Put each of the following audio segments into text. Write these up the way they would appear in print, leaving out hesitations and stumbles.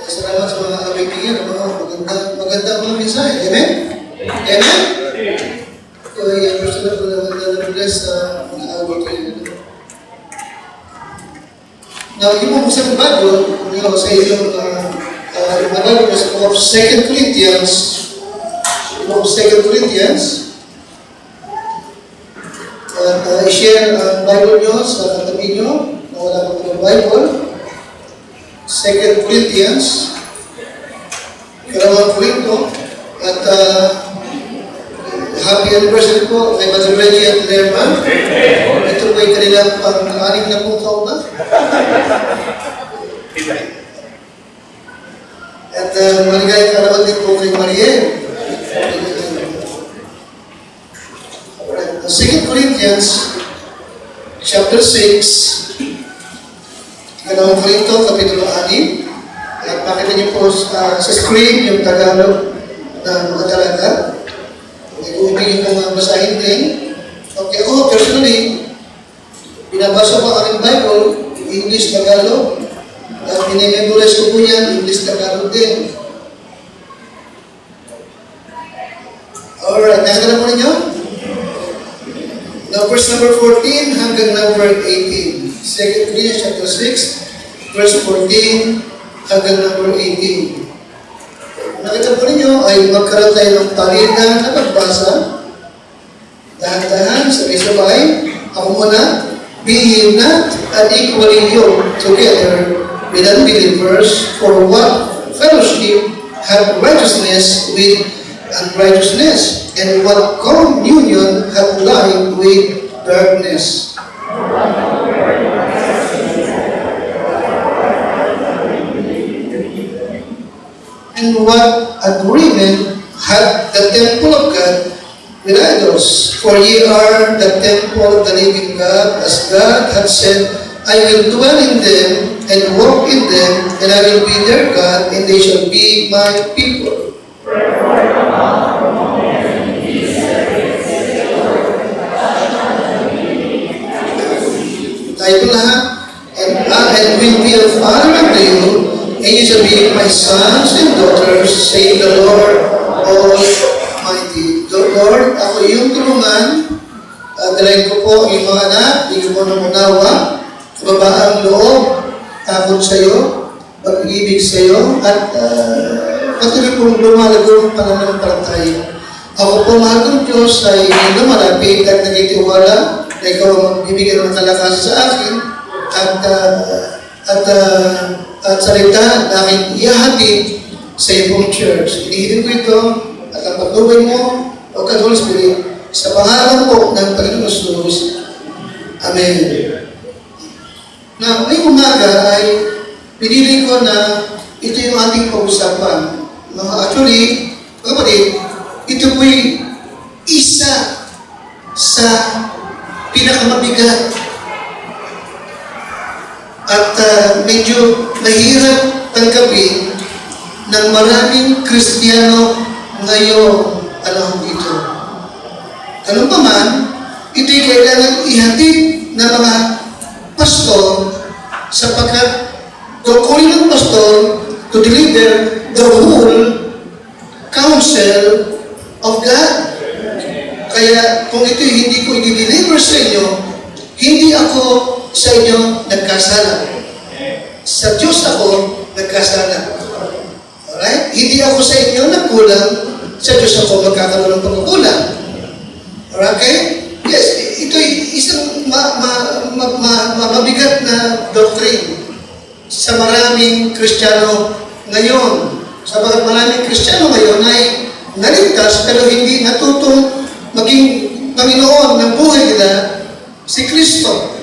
Salamat sa mga kaibigan, magandang mga mensahe. Amen? Amen? So, personal ko naman na bless sa mga kaibigan. Now, yung mga sa Bible, sa inyong Bible sa book of 2 Corinthians, at i-share ang Bible nyo sa katabi nyo na wala pa ng Bible. 2 Corinthians, Karawang Corinto, at happy anniversary po kay Brother Reggie at Lerma. Ito po ay kanilang pang-anim na pong taon na. At maligayang karawang din po kay Mariel. 2 Corinthians, chapter 6, Karawang Corinto, kapitulo 6. At makita niyo po sa screen yung Tagalog na mga talaga. Kung ibigin ko mga basahin din. Okay, ako personally, binabasa ko ang aking Bible, English, Tagalog. At binimemorize ko po yan, English, Tagalog din. Alright, nakita na po ninyo? Now, verse number 14 hanggang number 18. 2 Corinthians chapter 6, verse 14 hanggang number 18. Nakita po ninyo ay magkaroon tayo ng palitan na pagbasa. Dahan-dahan, sabay-sabay. Ako muna, be ye not unequally yoked together with unbelievers, for what fellowship have righteousness with unrighteousness, and what communion have light with darkness. And what agreement hath the temple of God with idols? For ye are the temple of the living God, as God hath said, I will dwell in them and walk in them, and I will be their God, and they shall be my people. Tayo lahat, and will be of honor unto you, and you shall be my sons and daughters, saying the Lord Almighty. Lord, ako yung tulungan, dalayan ko po yung mga anak, hindi ko na munawa, kababaang loob, takot sa iyo, pag-ibig sa iyo, at patuloy kong lumalago ang pananampalataya. Ako po, mahal kong Diyos, ay hindi lumalapit at nagtitiwala na ikaw ang magbibigyan ng kalakasan sa akin, at salita na aking ihahatid sa iyong church. Inihiling ko ito at ang pagtubay mo, o God Holy Spirit, sa pangalan po ng Panginoon Jesus. Amen. Na ngayong umaga ay pinili ko na ito yung ating pag-usapan. Actually, kapatid, ito po'y isa sa pinakamabigat at medyo mahirap tanggapin ng maraming Kristiyano ngayong panahon ito. Ganun pa man, ito'y kailangan ihatid ng mga pastor sapagkat kukunin ng pastor to deliver the whole counsel of God. Kaya kung ito'y hindi ko i-deliver sa inyo, hindi ako sa inyo nagkasala. Sa Diyos ako nagkasala. Alright? Hindi ako sa inyo nagkulang, sa Diyos ako magkakaroon ng pagkukulang. Okay? Yes, ito'y isang mabigat na doctrine sa maraming Kristiyano ngayon. Sabagat maraming Kristiyano ngayon ay naligtas pero hindi natutong maging Panginoon ng buhay nila si Kristo.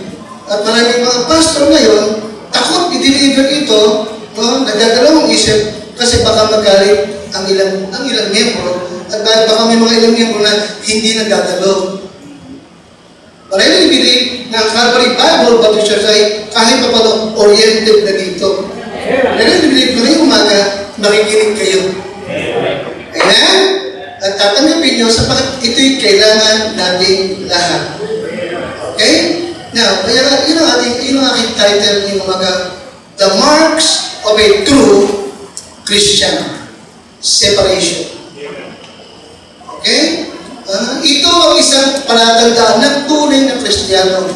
At maraming mga pastor ngayon takot i-deliver ito, no? Nagdadalawang isip kasi baka magalit ang ilang miyembro at baka may mga ilang miyembro na hindi nagdadalaw. But I really believe na ang Calvary Bible Baptist Church ay kahit pa paano oriented na dito. I really believe na ngayong umaga makikinig kayo. Amen? At tatanggapin nyo sapagkat ito'y kailangan nating lahat. Okay? Now, kaya yun ang aking title ngayong umaga, The Marks of a True Christian. Separation. Okay? Ito ang isang palatandaan ng tunay na Kristiyano.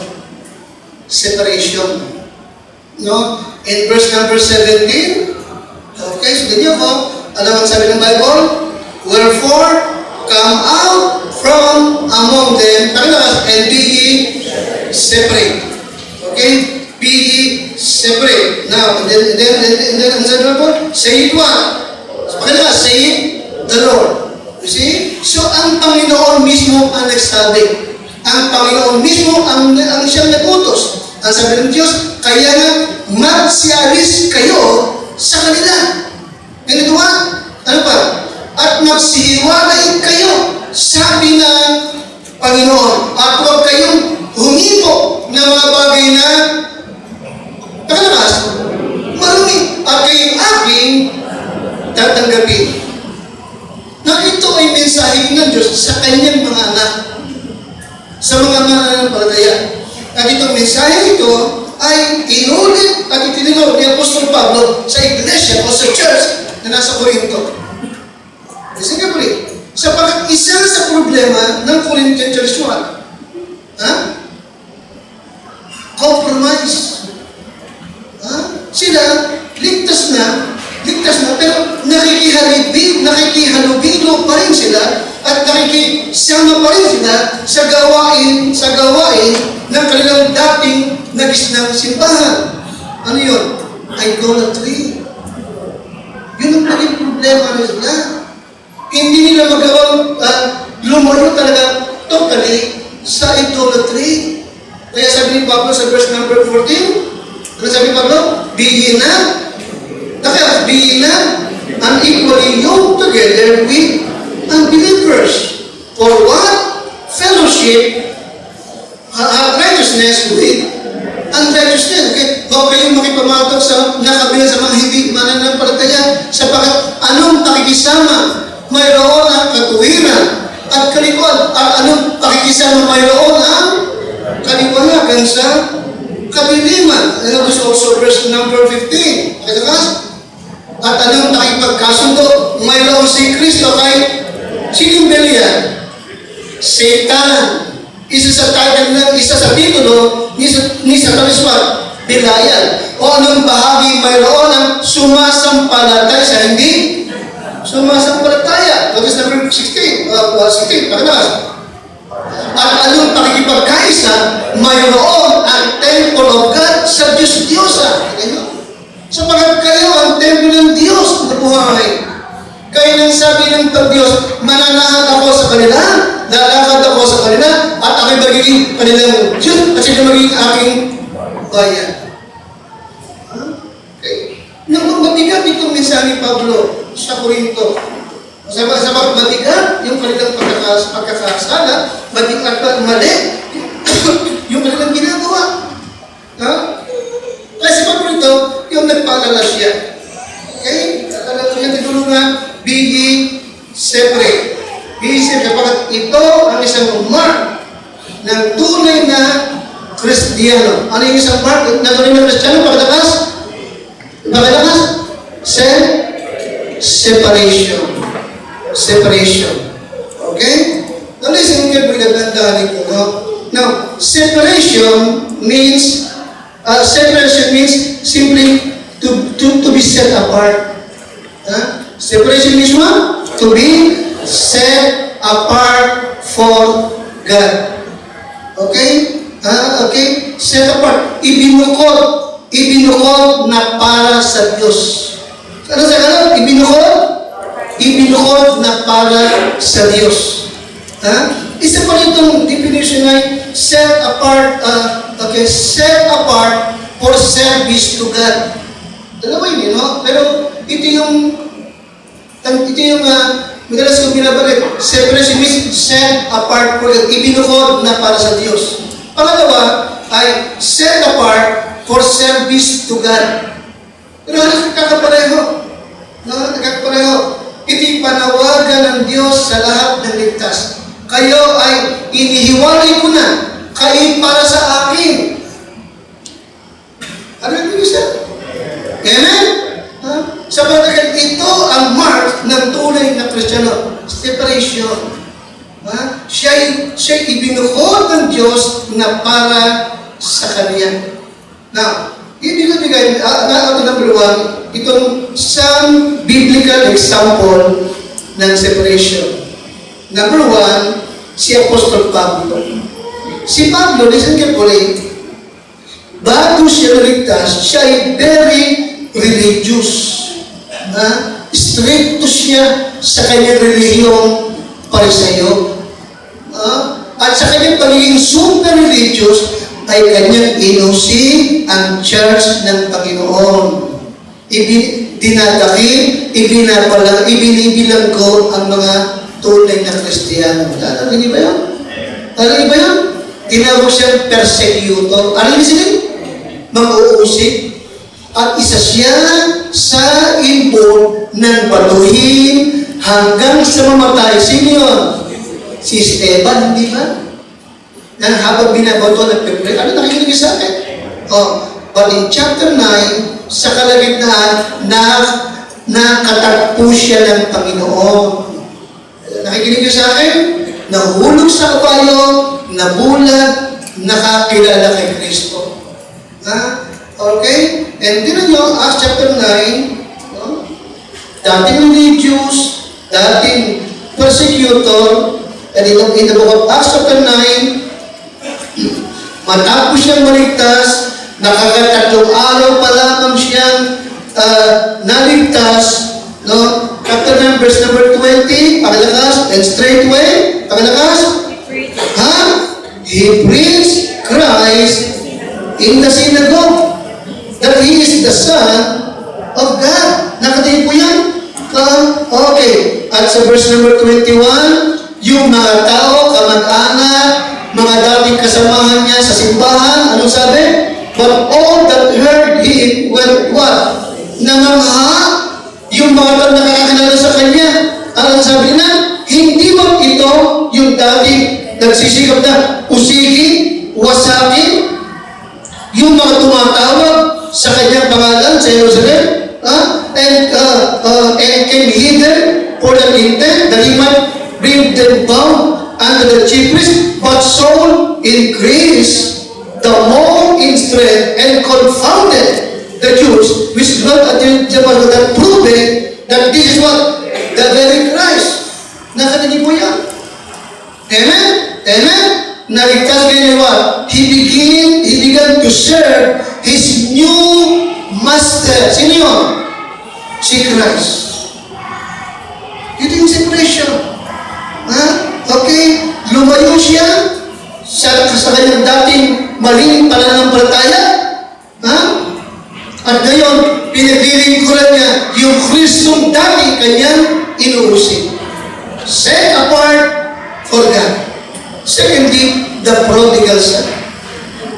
Separation. No? In verse number 17, okay, sundan niyo ko. Alam ang sabi ng Bible? Wherefore, come out from among them, and be ye separate. Okay? Be ye separate. Now, and then, ang sabi ng Bible? Say it what? Say it the Lord. You see? So, ang Panginoon mismo ang nagsabi. Ang Panginoon mismo ang siyang nagutos. Ang sabi ng Diyos, kaya nga magsialis kayo sa kanila. Ganito ba? Ano pa? At magsihiwalay kayo, sabi ng Panginoon. At huwag kayong humipo ng mga bagay na pakalakas, marumi. At kayong aking tatanggapin. Na ito ay mensahe ng Diyos sa kanyang mga anak, sa mga mananampalataya. At itong mensahe ito ay inulit at itinulog ni Apostol Pablo sa iglesia o sa church na nasa Corinto. Kasi nga po sapagkat isa sa problema ng Corinthian Church compromise. Sila, ligtas na, pero nakikihalubilo pa rin sila at nakikisama pa rin sila sa gawain ng kanilang dating nagisnang simbahan. Ano yun? Idolatry. Yun ang naging problema nila. Hindi nila magawang lumayo talaga totally sa idolatry. Kaya sabi ni Pablo sa verse number 14, ano sabi ni Pablo? Be ye not unequally yoked together with unbelievers. For what? Fellowship, righteousness with unrighteousness. Okay? Huwag kayong makipamatok sa nakabilang sa mga hindi mananampalataya sapagkat anong pakikisama mayroon ang katuwiran at kalikuan at anong pakikisama mayroon ang kaliwanagan sa kadiliman. And that is also verse number 15. At anong nakipagkasundo mayroon si Kristo kay sinong Belial? Satan. Isa sa titulo ni sa kaliswat, Belial. O anong bahagi mayroon ang sumasampalataya sa hindi sumasampalataya? That is number 16. 16. At anong pakikipagkaisa mayroon ang temple of God sa Diyos-Diyosa. Sapagat kayo ang temple ng Diyos na buhay. Kaya nang sabi ng Diyos, mananahan ako sa kanila, lalakad ako sa kanila, at ako'y magiging kanilang Diyos, at sila magiging aking bayan. Okay. Nang mabigat itong mensahe ni Pablo sa Corinto, sabagat mabigat yung kanilang pagkakasala, mabigat at mali yung kanilang ginagawa. Kasi Pablo ito, yung nagpaalala siya. Okay? Alam mo siya titulo nga, be ye separate. Be ye separate. Kapag ito ang isang mark ng Kristiyano. Ano yung isang part na tunay na Kristiyano? Pakalakas? Pakalakas? Separation. Separation. Okay? Now listen carefully, gandaan ko. No? Now, separation means simply to be set apart. Separation means what? To be set apart for God. Okay? Okay? Set apart. Ibinukod na para sa Diyos. Ano sa kanan? Ibinukod na para sa Diyos. Isa pa rin itong definition ay set apart for service to God. Dalawa yun, no? Pero ito yung madalas kong binabalik. Separation means set apart for God. Ibinukod na para sa Diyos. Pangalawa ay set apart for service to God. Pero nakakapareho. Ito'y panawagan ng Diyos sa lahat ng ligtas. Kayo ay inihiwalay ko na. Kayo para sa akin. Ano yung isa? Amen? Sabagat ito ang mark ng tunay na Kristiyano. Separation. Siya'y ibinukod ng Diyos na para sa Kanya. Now, ibigay number one, itong some biblical example ng separation. Number one, si Apostol Pablo. Si Pablo, listen carefully, bago siya naligtas, siya ay very religious. Stricto siya sa kanyang relihiyong Parisayo. At sa kanyang pagiging super religious, ay kanyang inusin ang church ng Panginoon. Dinadakil, ibinibilang ko ang mga tunay na Kristiyano. Alam niyo ba yun? Tinawag siyang persecutor. Alam niyo sila? Mag-uusig. At isa siya sa involved ng batuhin hanggang sa mamatay. Sino yun? Si Esteban, di ba? Na habang binabato nagpipray, ano nakikinig sa akin? But in chapter 9, sa kalagitnaan, nakatagpo siya ng Panginoon. Nakikinig sa akin? Nahulog sa kabayo, nabulag, nakakilala kay Kristo. Okay? And tinan nyo, Acts chapter 9, dating religious, dating persecutor, and in the book of Acts chapter 9, matapos siyang maligtas, nakakatatlong araw pa lamang siyang naligtas, no? Chapter 9, verse number 20, pakalakas, and straightway, pakalakas, He preached Christ in the synagogue, that He is the Son of God. Nakatayin po yan? Okay. At sa verse number 21, yung mga tao, kamag-anak, mga dating kasamahan niya sa simbahan, anong sabi? But all that heard him were what? Namangha, yung mga tao nakakilala sa kanya. Anong sabi na? Hindi ba ito yung dating nagsisikap na usigin, wasakin, yung mga tumatawag sa kanyang pangalan sa Jerusalem, and came hither for the intent that he might bring them bound under the chief priest, but Saul increased the more in strength and confounded the Jews, which not until that proving that this is what? The very Christ. Nakatinig po yan. Amen? Amen? Naligtas ngayon what? He began to serve his new master. Sino yun? Si Christ. Ito yung separation. Okay? Lumayo siya sa kanyang dating maling pananampalataya. At ngayon, pinaglilingkuran niya yung Kristong dati kanyang inuusin. Set apart for God. Secondly, the prodigal son.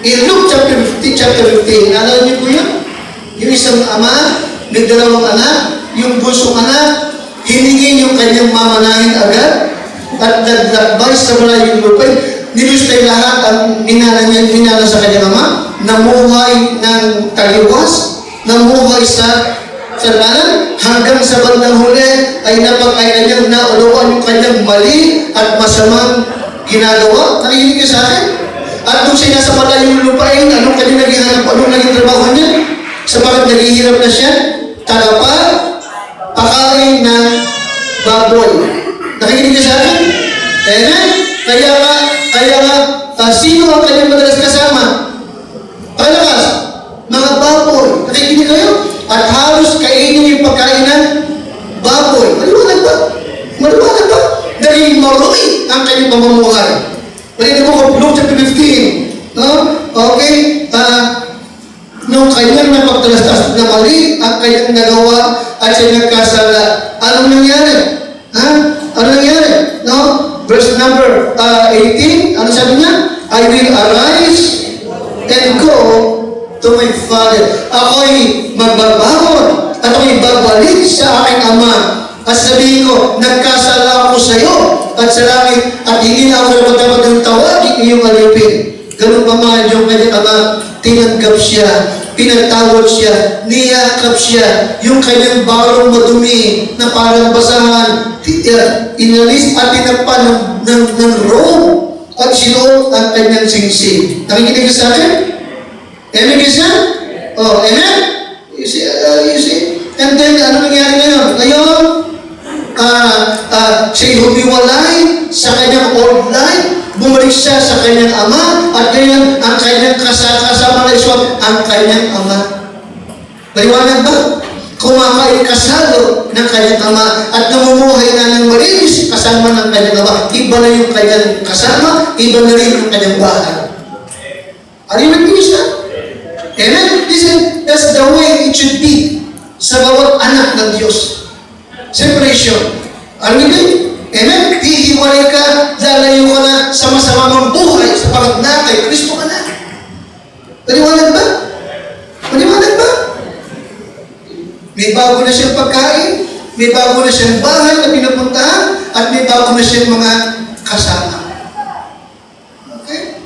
In Luke chapter 15, alam niyo po yun? Yung isang ama, may dalawang anak, yung bunsong anak, hiningi yung kanyang mamanahin agad, at naglakbay sa malayong lupay, nilustay lahat ang minana sa kanyang ama, namuhay ng taliwas, namuhay sa lalan, hanggang sa bandang huli ay kanyang nauluan yung kanyang mali at masamang ginagawa. Nakikinig ka sa akin? At nung siya nasa malayong lupain, anong kanyang naging hanap, anong naging trabaho niya? Sabagat naghihirap na siya, pakain ng baboy. Nakikinig ka sa akin? Amen? Kaya nga, sino ang kanyang madalas kasama? Palakas, mga baboy. Nakikinig kayo? At halos kainin yung pagkain ng baboy. Maliwanag ba? Maliwanag ba? Naging maroy ang kanyang pamumuhay. Maliwanag mo kung Luke chapter 15. No? Okay? Nung kanyang napagtalastas na mali, ang kanyang nagawa at siya nagkasala. Anong nangyari? Ano nangyari? No? Verse number 18, ano sabi niya? I will arise and go to my father. Ako'y magbabangon at ako'y babalik sa aking ama. At sabihin ko, nagkasala ako sa iyo at sa langit at hindi na ako dapat ng tawagin iyong alipin. Ganun pa man yung kanyang ama, tinanggap siya, pinatawad siya, niyakap siya, yung kanyang barong madumi na parang basahan, inalis at tinakpan ng robe at sinuot ang kanyang singsing. Nakikinig ka sa akin? Amen ka siya? Oh, amen? You see? And then, ano nangyari ngayon? Ngayon, siya'y humiwalay sa kanyang old life, bumalik siya sa kanyang ama, at ngayon, ang kanyang kasama na iswag, ang kanyang ama. Maliwanag ba? Kumakain kasalo ng kanyang ama at namumuhay na ng malinis kasama ng kanyang ama. Iba na yung kanyang kasama, iba na rin yung kanyang bahay. Are you with me, sir? Amen? Listen, that's the way it should be sa bawat anak ng Diyos. Separation. Are we good? Amen? Hihiwalay ka, lalayo ka na sa masama mong buhay sapagat na kay Kristo ka na. Maliwanag ba? Maliwanag ba? May bago na siyang pagkain, may bago na siyang bahay na pinapuntahan, at may bago na siyang mga kasama. Okay?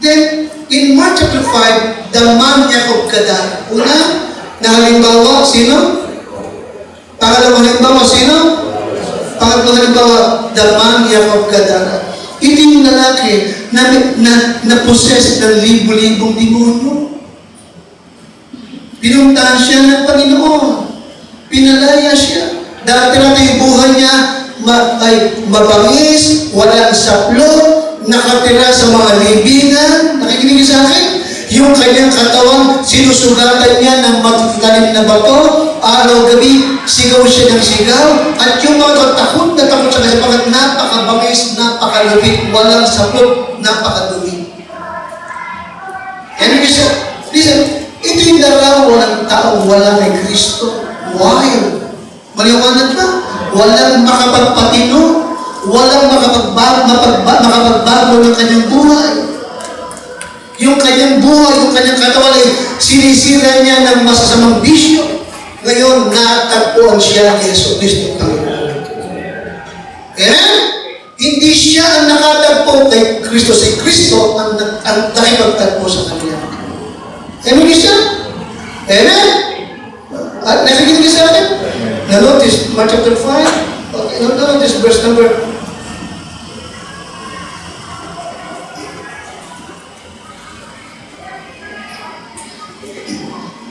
Then, in Mark chapter 5, the man Jacob Gadara. Una, na halimbawa, sino? Pangalawang halimbawa, sino? Pangatlong halimbawa, the man Jacob Gadara. Ito yung lalaki na possess ng libo-libong demonyo. Pinuntahan siya ng Panginoon. Pinalaya siya. Dati-dati yung buhay niya ay mabangis, walang saplot, nakatira sa mga libingan. Nakikinig sa akin? Yung kanyang katawan, sinusugatan niya ng matitalim na bato, araw-gabi, sigaw siya ng sigaw, at yung mga takot na takot siya kasi pagkat napakabangis, napakalupit, walang saplot, napakadumi. Yan yung isa. Listen, ito yung larawan ng taong wala kay Kristo. Wild. Maliwanag ba? Walang makapagpatino, walang makapagbago ng kanyang buhay. Yung kanyang buhay, yung kanyang katawan ay sinisira niya ng masasamang bisyo. Ngayon, natagpuan siya ni Yesu Kristo. Amen? Hindi siya ang nakatagpo kay Kristo. Si Kristo ang nakipagtagpo sa kanya. Amen siya? Amen? At nakikinig ka sa akin? Na-notice, Mark chapter 5. Okay, na-notice verse number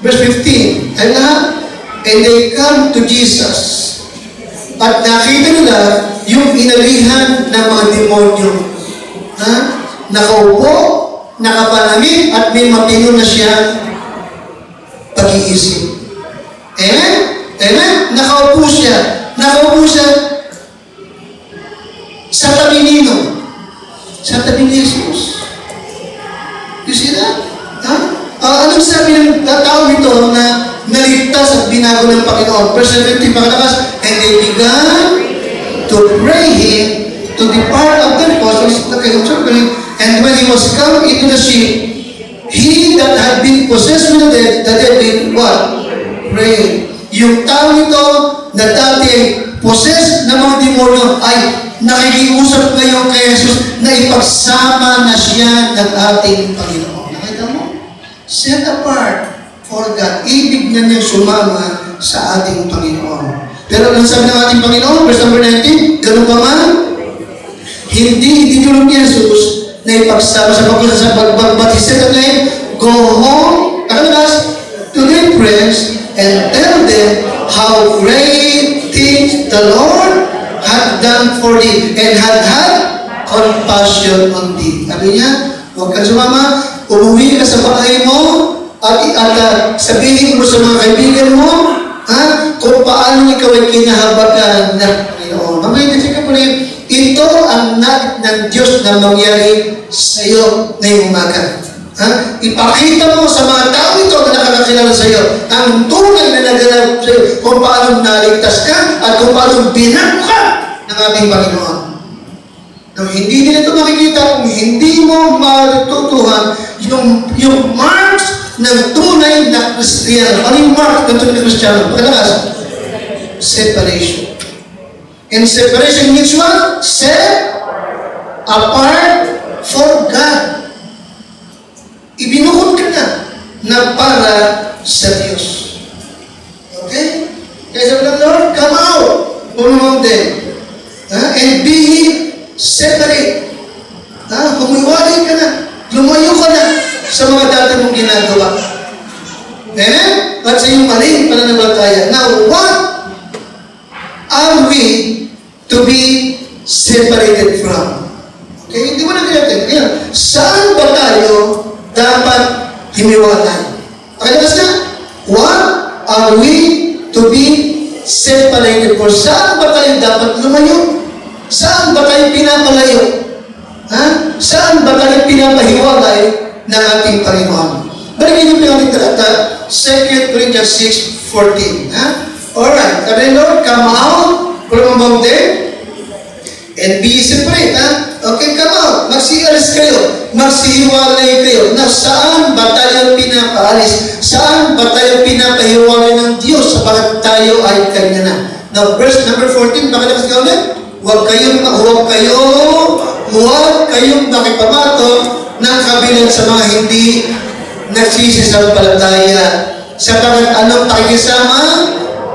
verse 15. And they come to Jesus. At nakita nila yung inalihan ng mga demonyo. Nakaupo, nakapanamig, at may mapino na siya pag-iisip. Amen? Amen? Nakaupo siya. Nakaupo siya sa tabi nino. Sa tabi ni Jesus. You see that? Anong sabi ng tao nito na naligtas at binago ng Panginoon? Verse 17, pakalakas, and they began to pray him to depart of their causes, and when he was come into the ship, he that had been possessed with the devil, what? Pray. Yung tao nito na dati possessed ng mga demonyo ay nakikiusap ngayon kay Jesus na ipagsama na siya ng ating Panginoon. Nakita mo? Set apart for God. Ibig na niya sumama sa ating Panginoon. Pero ano sabi ng ating Panginoon? Verse number 19, ganun pa man, hindi itinulong ni Jesus na ipagsama sa pagbagbat. He said again, go home, to their friends, and tell them how great things the Lord had done for thee, and had compassion on thee. Sabi niya, huwag kang sumama, umuwi ka sa bahay mo, at sabihin mo sa mga kaibigan mo, kung paano ikaw ay kinahabagan ng Panginoon. Mamaya kasi ka po rin, ito ang nais ng Diyos na mangyari sa iyo ngayong umaga. Ipakita mo sa mga tao ito na nakakakilala sa iyo ang tunay na naganap sa iyo kung paano naligtas ka at kung paano binago ka ng ating Panginoon. Nang hindi nila ito makikita, kung hindi mo matutuhan yung marks ng tunay na Kristiyano. Ano yung mark ng tunay na Kristiyano? Pagkalakas, separation. And separation means what? Set apart for God. Ibinuhod ka na para sa Diyos. Okay? Kaya sabi ng Lord, come out from among them. And be separate. Humiwalay ka na. Lumayo ka na sa mga dati mong ginagawa. Amen? At sa iyong maling pananampalataya. Now, what are we to be separated from? Okay, hindi mo na natin. Saan ba tayo dapat himiwalay? Pakilabas na, what are we to be separated for? Saan ba tayo dapat lumayo? Saan ba tayo pinapalayo? Saan ba tayo pinapahiwalay ng ating Panginoon? Balikin yung pinatid talata, 2 Corinthians 6:14. Alright, sabi Lord, come out from among them and be separate. Okay, come out. Magsialis kayo. Magsihiwalay kayo. Now, saan ba tayo pinapaalis? Saan ba tayo pinapahiwalay ng Diyos sapagat tayo ay Kanya na? Now, verse number 14, bakit ka ulit? Huwag kayong makipamato ng kabilang sa mga hindi nagsisisampalataya. Sapagat anong pakikisama?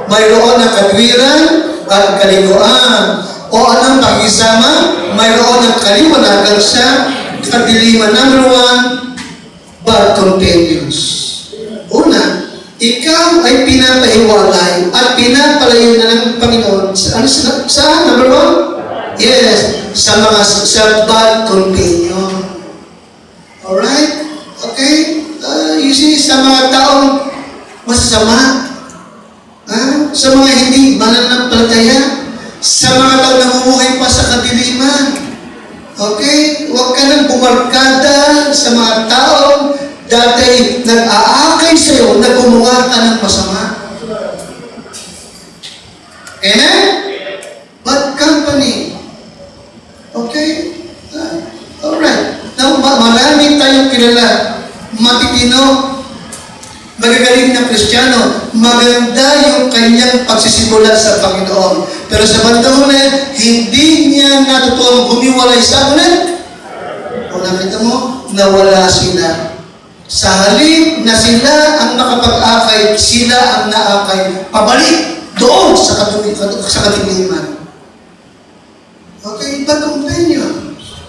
Mayroon ng katwiran at kaliguan. O anong pakisama? Mayroon ng kaliwanagan sa kadiliman. Number 1, bad companions. Una, ikaw ay pinapahiwalay at pinapalayo na ng Panginoon. Saan? Number 1? Yes, sa bad companion. Alright? Okay? You see, sa mga taong masasama, sa mga hindi mananampalataya, sa mga tao na namumuhay pa sa kadiliman. Okay? Huwag ka nang bumarkada sa mga taong dati nag-aakay sa iyo na gumawa ka ng masama. Amen? Bad company. Okay? Alright. Now, marami tayong kilala. Matitino. Magagaling na Kristiyano, maganda yung kanyang pagsisimula sa Panginoon. Pero sa bandang huli, hindi niya natutuwang humiwalay sa ulit. Kung nakita mo, nawala sila. Sa halip na sila ang nakapag-akay, sila ang naakay. Pabalik doon sa kadiliman. Okay, bad companions.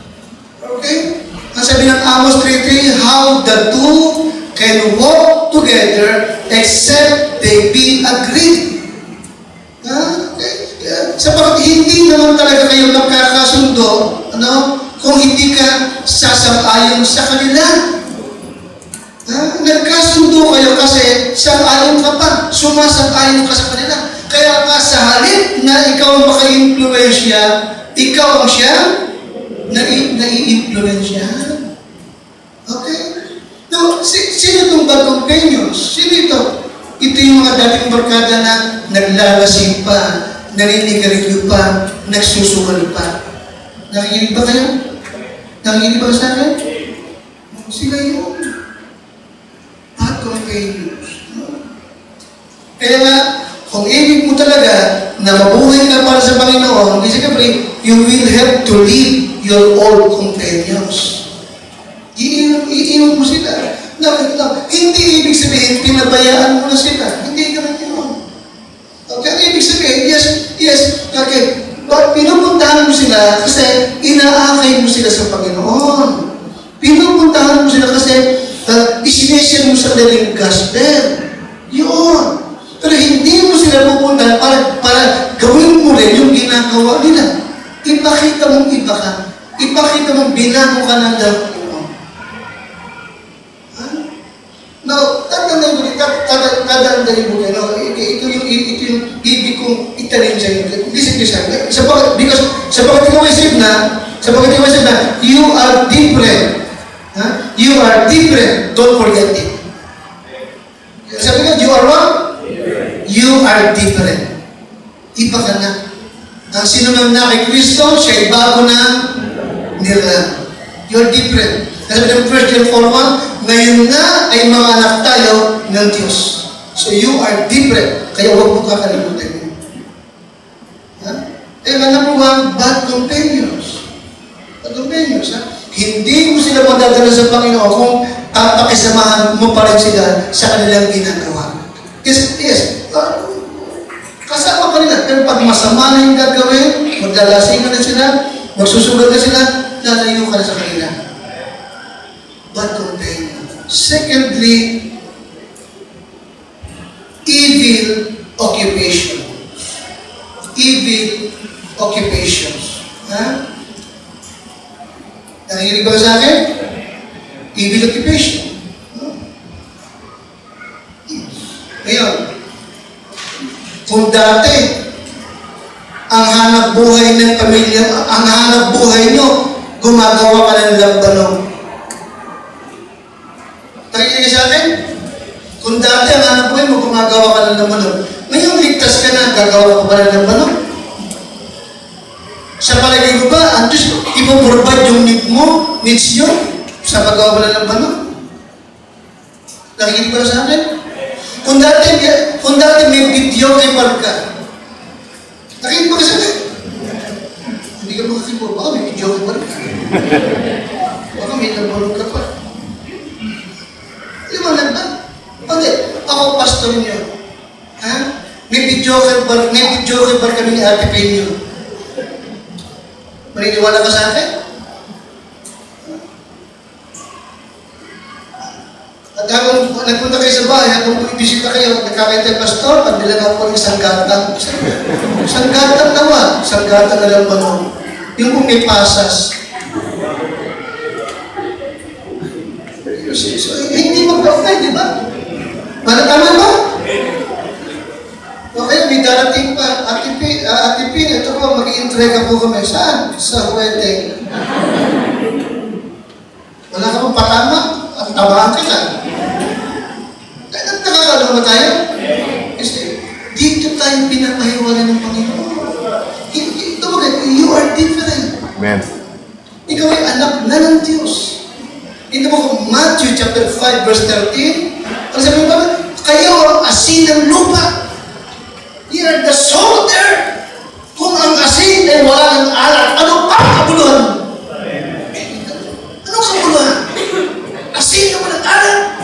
Okay? Ang sabi ng Amos 3:3, how the two can walk together except they be agreed. Okay? Sapagat hindi naman talaga kayo magkakasundo, kung hindi ka sasang-ayon sa kanila. Nagkasundo kayo kasi sang-ayon ka pa, sumasang-ayon ka sa kanila. Kaya nga sa halip na ikaw ang maka-influensya, ikaw ang siya nai-influensya. Okay? Now, sino itong bad companions? Sino ito? Ito yung mga dating barkada na naglalasing pa, naninigarilyo pa, nagsusugal pa. Nakikinig ba kayo? Nakikinig ba sa akin? Sila yun. Bad companions. Kaya nga, kung ibig mo talaga na mabuhay ka para sa Panginoon, kasi siyempre, you will have to leave your old companions. Iiwan mo sila. Hindi ibig sabihin, pinabayaan mo na sila. Hindi ganun yun. Okay, ang ibig sabihin, yes, okay, but pinupuntahan mo sila kasi inaakay mo sila sa Panginoon. Pinupuntahan mo sila kasi isineshare mo sa kanilang gospel. Yun. Pero hindi mo sila pupuntahan para gawin mo rin yung ginagawa nila. Ipakita mong iba ka. Ipakita mong binago ka ng Panginoon. Now, tatandaan mo kayo, ito yung ibig kong italin sa inyo. Listen to siya. Because sapagat ikaw ay saved na, you are different. You are different. Don't forget it. Sabi nga, you are what? You are different. Iba ka na. Ang sinunod na kay Kristo, siya ay bago na nila. You're different. Kasi ng 1 John 4:1, ngayon nga ay mga anak tayo ng Diyos. So you are different. Kaya huwag mo kakalimutan yun. Number one, bad companions. Bad companions, Hindi mo sila madadala sa Panginoon kung pakisamahan mo pa rin sila sa kanilang ginagawa. Yes, kasama pa nila. Pero pag masama na yung gagawin, maglalasing na sila, magsusugat na sila, lalayo ka na sa kanila. Bad companion. Secondly, evil occupation. Evil occupations. Nanginig ba sa akin? Evil occupation. Ngayon, kung dati, ang hanap buhay ng pamilya, ang hanap buhay nyo, gumagawa ka ng lambanong. Nakikinig sa akin? Kung dati ang hanap buhay mo, gumagawa ka ng lambanong. Ngayon, ligtas ka na, gagawa ka pa ng lambanong. Sa palagay mo ba, ang Diyos, ipoprovide yung needs nyo, sa paggawa mo ng lambanong? Nakikinig ba sa akin? Kung dati may video kay Marka, nakikinig ba sa akin? Hindi ka makakipur, baka may video kay Marka. Baka may lambanong ka pa. Liwanag ba? Hindi. Ako, pastor niyo. May video kay Marka kami ni Ate Peño. Maniniwala ka sa akin? At habang nagpunta kayo sa bahay, habang bumibisita kayo, nagkakita yung pastor, pagbilang ako ng isang gatang. Isang gatang naman. Isang gatang na lang ba nun? Yung kung may pasas. So, hindi mag-profile, di ba? Tama ba? Okay, may darating pa. Ate Pin, ito po, mag-i-entrega po kami. Saan? Sa wedding. Wala ka pong patama? At tabahan ka ka. Nakakalaman ba tayo? Kasi dito tayo pinapahiwala ng Panginoon. Ito ba, you are different. Amen. Ikaw ay anak na ng Diyos. Ito mo kung Matthew chapter 5 verse 13. Ang sabi mo ba, kayo ang asin ng lupa. You are the salt of the earth. Kung ang asin ay wala ng alat, ano pa kabuluhan mo? Anong kabuluhan? Asin na walang alat.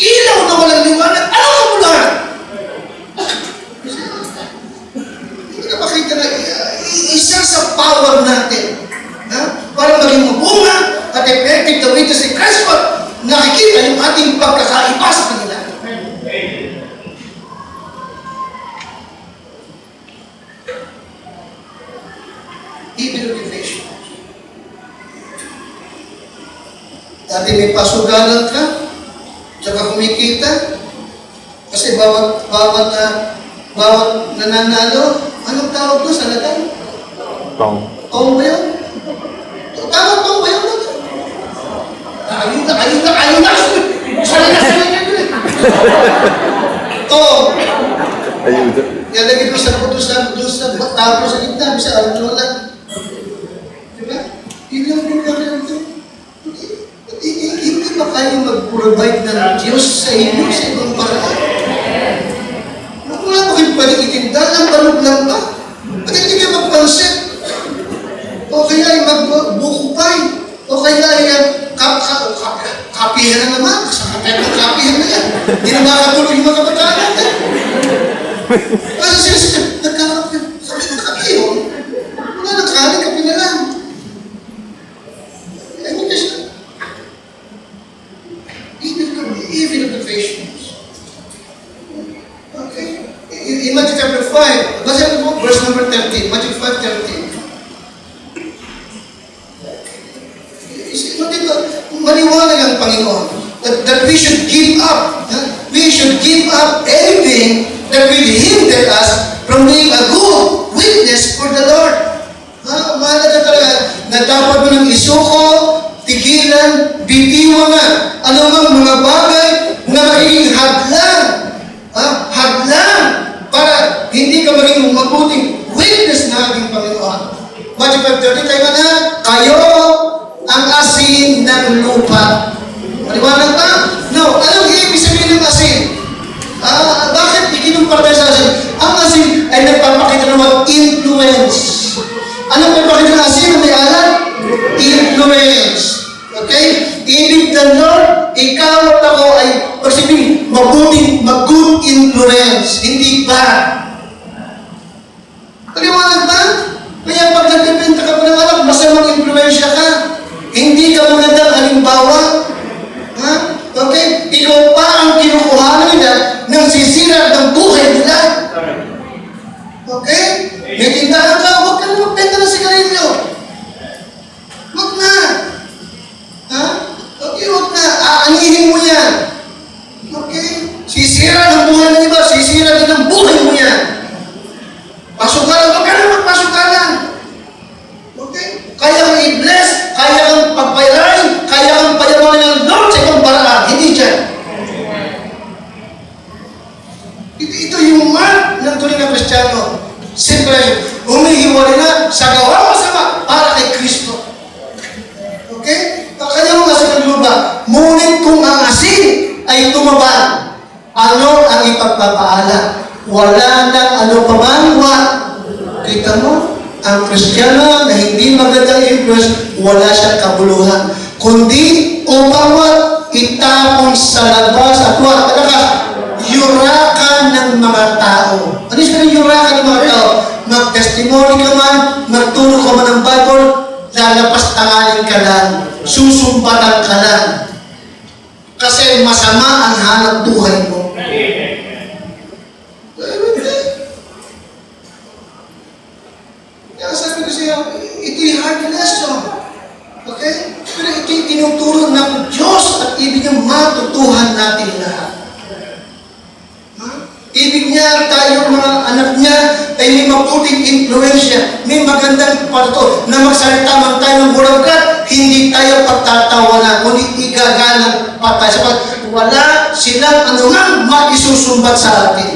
Ilaw na walang liwanag. Anong kabuluhan? Hindi ka makita na isa sa power natin para maging mabunga at effective na witness ni Christ, nakikita yung ating pagkakaiba sa kanila. Evil occupation. Dati may pasugalan ka, tsaka kumikita, kasi bawat nananalo, anong tawag doon sa lagang? Tong. Tong ba yun? Tama, tong ba yun? Ayun na! Sana yun! Tong! Ayun. Nalagay mo sa puto sa tabo sa gitna, bisa ano lang. Diba? Hindi lang ito. Hindi ba kayo mag-provide ng Diyos sa inyo sa ibang paraan? Wala ko kayong pwedeng itinda, ang balog lang ba? At hindi ka magpansit. O kaya ay magbukupay. O kaya ay kapihan na naman. Sa kapit ng kapihan na yan. Hindi na makatuloy yung mga kabataan natin. Kasi sila, nagkakapihan. Sabi ng kapihan. Wala nang kanin, kapihan na lang. Ay, hindi siya. Even of the patience. Okay? In Matthew chapter 5, basahin mo, verse number 13. Matthew 5:13. Maniwala ang Panginoon that we should give up. We should give up anything that will hinder us from being a good witness for the Lord. Mahalaga talaga na dapat mo nang isuko, tigilan, bitiwan na anumang mga bagay na magiging hadlang. Hadlang para hindi ka maging mabuting witness na ating Panginoon. Matthew 5:13, tayo na, kayo ang asin ng lupa. Maliwanag ba? No. Anong ibig sabihin ng asin? Bakit ikinumpara tayo sa asin? Ang asin ay nagpapakita ng mga influence. Anong nagpapakita ng asin? May alam? Influence. Okay? Ibig ng Lord, ikaw at ako ay pagsibing mabuting, mag-good influence. Hindi ba? Maliwanag ba? Kaya pag nagpipinta ka pa ng anak, masamang influensya ka. Hindi ka magandang halimbawa. Okay? Ikaw pa ang kinukuhanan nila ng sisira ng buhay nila. Okay? May tindahan ka, huwag ka na magbenta ng sigarilyo. Huwag na. Okay, huwag na. Aanihin mo yan. Okay? Sisira ng buhay ng iba, sisira din ng buhay mo yan. Pasukalan, huwag ka na magpasukalan. Okay? Kaya kang i-bless, kaya kang pagpayarain, kaya kang payamanin ng Lord sa ibang paraan. Hindi dyan. Ito yung mark ng tunay na Kristiyano. Simple, humihiwalay na sa gawa masama para kay Kristo. Okay? Kaya mo nga sa lupa, ngunit kung ang asin ay tumaba, ano ang ipagpapaala? Wala nang ano pa man. Kita mo? Ang Kristiyano na hindi magandang influence, wala siyang kabuluhan. Kundi upang itapon sa labas at yurakan ng mga tao. Ano yung yurakan ng mga tao? Mag-testimony ka man, magtulog ka man ng Bible, lalapas-tanganin ka lang, susumpatan ka lang. Kasi masama ang hanap buhay mo. Kaya sabi ko siya, ito'y hard lesson. Okay? Pero ito'y tinuturo ng Diyos at ibig niyang matutuhan natin lahat. Ibig niya, tayo mga anak niya, ay may mabuting influensya, may magandang parto, na magsalita man tayo ng buragkat, hindi tayo pagtatawanan, kundi igagalang patay. Sapat wala silang anumang maisusumbat sa atin.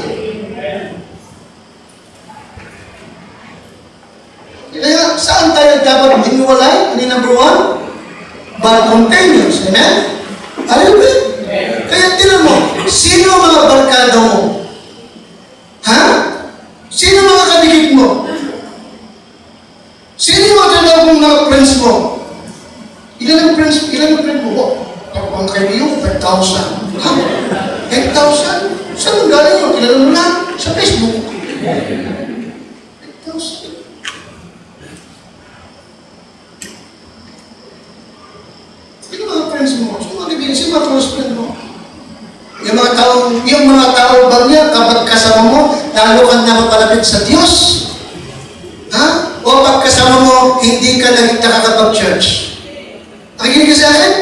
Kaya saan tayo dapat hiniwalay? Ano yung number 1? Bad companions. Amen? Hallelujah? Kaya tinan mo, sino mga barkada mo? Ha? Sino mga kadikit mo? Sino yung mga mga friends mo? Ilan ang friends mo? Ang kaibigan ko, 5,000. Ha? 5,000? Saan ang galing mo? Kilala mo lang? Sa Facebook. 5,000. Sino mga friends mo? Sino mga kaibigan? Sino mga close friend mo? Yung mga tao ba niya, kapag kasama mo, lalo kang napapalapit sa Diyos? Ha? O pag kasama mo, hindi ka nakakapag-church? Nakikinig ka sa akin?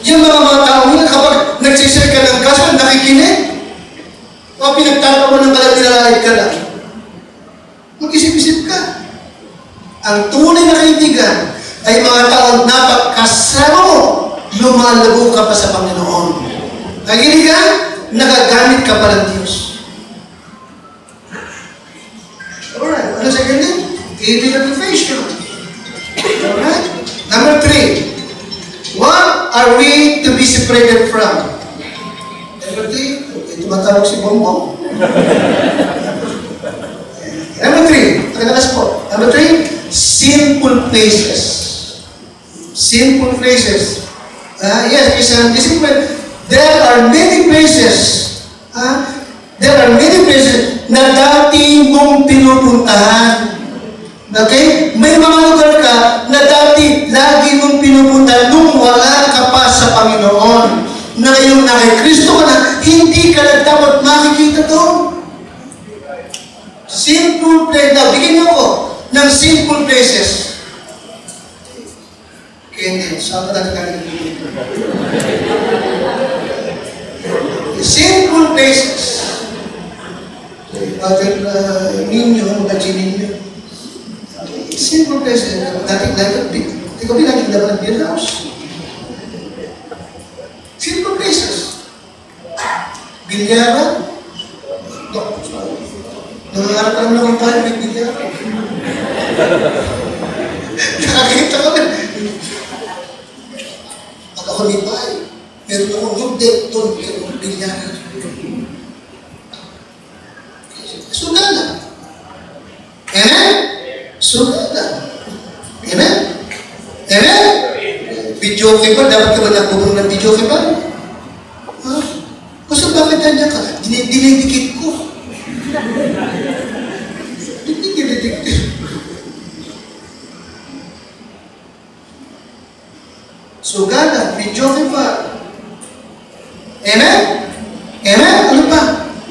Yung mga tao niya, kapag nagsisir ka ng kaso, nakikinig? O pinagtatawa ng balang nilalait ka lang? Mag-isip-isip ka. Ang tunay na kaibigan ay mga taong napagkasama mo, lumalabo ka pa sa Panginoon. Nakikinig ka? Nagagamit ka pa ng Diyos. Alright, ano sa ganyan? Giving motivation. Alright? Number 3. What are we to be separated from? Number 3, tumatawag si Bongbong. places. Sinful places. Yes, kasi discipline. There are many places. There are many places na dati mong pinupuntahan. Okay? May mga lugar ka na dati lagi mong pinupuntahan nung wala ka pa sa Panginoon. Na ngayong na kay Kristo ka na, hindi ka na dapat makikita doon. Simple place. Now, bigyan niyo ako ng simple places. Kaya hindi, saan ka natin dito? Simple places. Father ninyo, imagine ninyo. Simple places. Dating hindi ko pinaging naman ng beer house. Simple places. Bilyaran. Nangangarap ka naman ng bahay, may bilyaran. Nakakita kami. Pag ako ni bahay, meron akong good day doon, may bilyaran. Sugada. Amen? Sugada. Amen? Amen? Video okay ba? Dapat ka ba nakubong ng video okay ba? Gusto bakit nandiyan ka? Dinidikit ko. Dinidikit. Sugada. Video okay ba? Amen? Amen? Ano ba?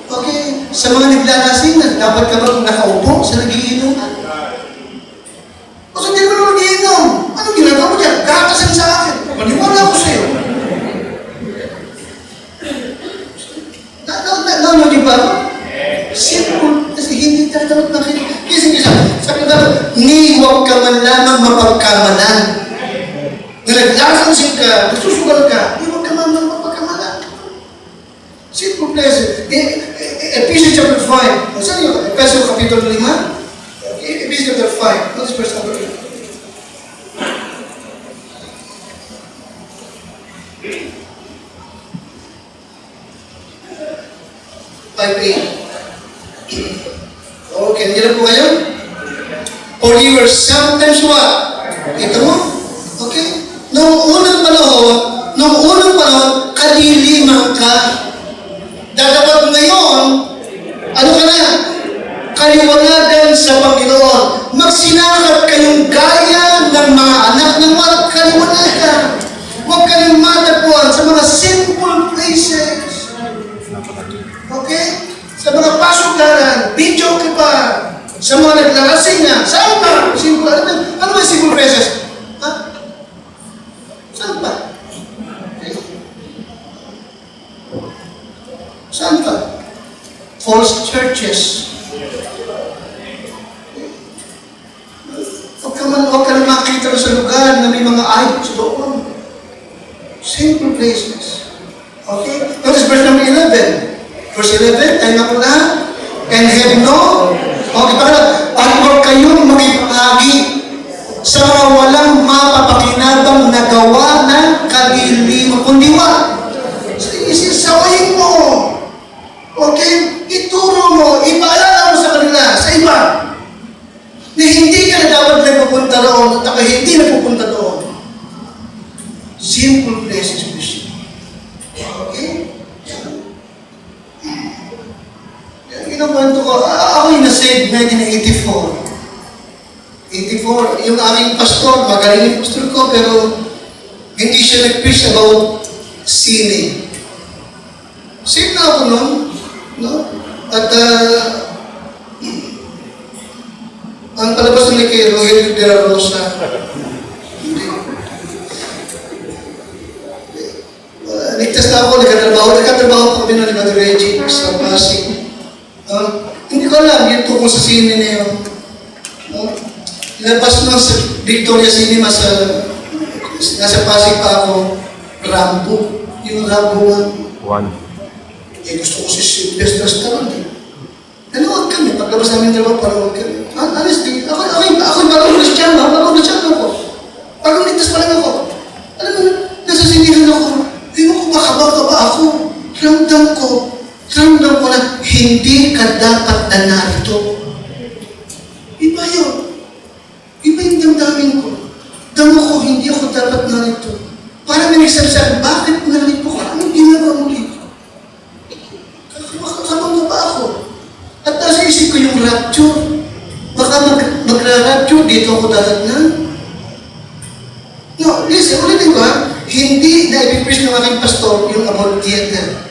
Okay. Sa mga naglalasingan, dapat ka bang nakaupo sa nagiinuman? Kasi hindi ko naman nagiinom. Anong ginagawa mo dyan? Kakasan sa akin. Maniwala ako sa'yo. Nanonood yung ba? Simple. Kasi hindi tayo dapat makinig. Kasi sabi ko dapat, ni huwag ka man lamang mapagkamalan. Na naglalasin ka, nagsusugal ka, ni huwag ka man lamang mapagkamalan. Simple place. Ephesians chapter 5. Saan yun? Ephesians kapitulo 5. Ephesians chapter 5. Notice verse number 8. Okay, nandiyan po kayo? For you were sometimes what? Ito mo? Okay? Noong unang panahon, kaliliman ka. Dapat ngayon, ano ka na? Kaliwanagan sa Panginoon. Magsinakap kayong gaya ng mga anak ng walang kaliwanagan. Huwag kayong matagpuan sa mga simple places. Okay? Sa mga pasugaran, video ka pa. Sa mga naglalasing na. Saan ba? Simple. Ano ba simple places? Ha? Saan ba? Okay. Saan ba? False churches. Huwag ka na makita sa lugar na may mga idols doon. Simple places. Okay? Notice verse number 11. Verse 11, tayo na po lahat. And have no, okay pa na, at huwag kayong makipahagi sa mga walang mapapakinabang na gawa ng kaliliman, kundi what? Isisawayin mo. Okay? Ituro mo, ipaalala mo sa kanila, sa iba, na hindi ka na dapat nagpupunta doon, at hindi nagpupunta doon. Simple places, Christian. Okay? Kinukwento ko, ako'y na-save 1984. 84, yung aming pastor, magaling yung pastor ko, pero hindi siya nag-preach about sinning. Save na ako nun, no? At ang palabas ng kay Rogelio de la Rosa, ligtas na ako, nagkatrabaho pa kami ng Brother Reggie sa Pasig. Hindi ko alam, yung tukong sa sine na yun. Labas nun sa Victoria Cinema nasa Pasig pa ako, Rambo. Yung Rambo 1. Gusto ko si Sylvester Stallone. Nanood kami, paglabas namin trabaho, parang kami. Honestly, ako bagong Kristiyano ako. Bagong ligtas pa lang ako. Alam mo, nasa sinihan ako. Hindi mo kumakabaka ba ako? Ramdam ko na hindi ka dapat na narito. Iba yun. Iba yung damdamin ko. Damo ko, hindi ako dapat narito. Para may nagsasabi, bakit narito ka? Anong ginagawa mo dito? Kakabang na ba ako? At nasa isip ko yung rapture. Baka magra-rapture, dito ako dadatnan. No, listen, ulitin ko ha. Hindi na ipipreach ng aking pastor yung about theater.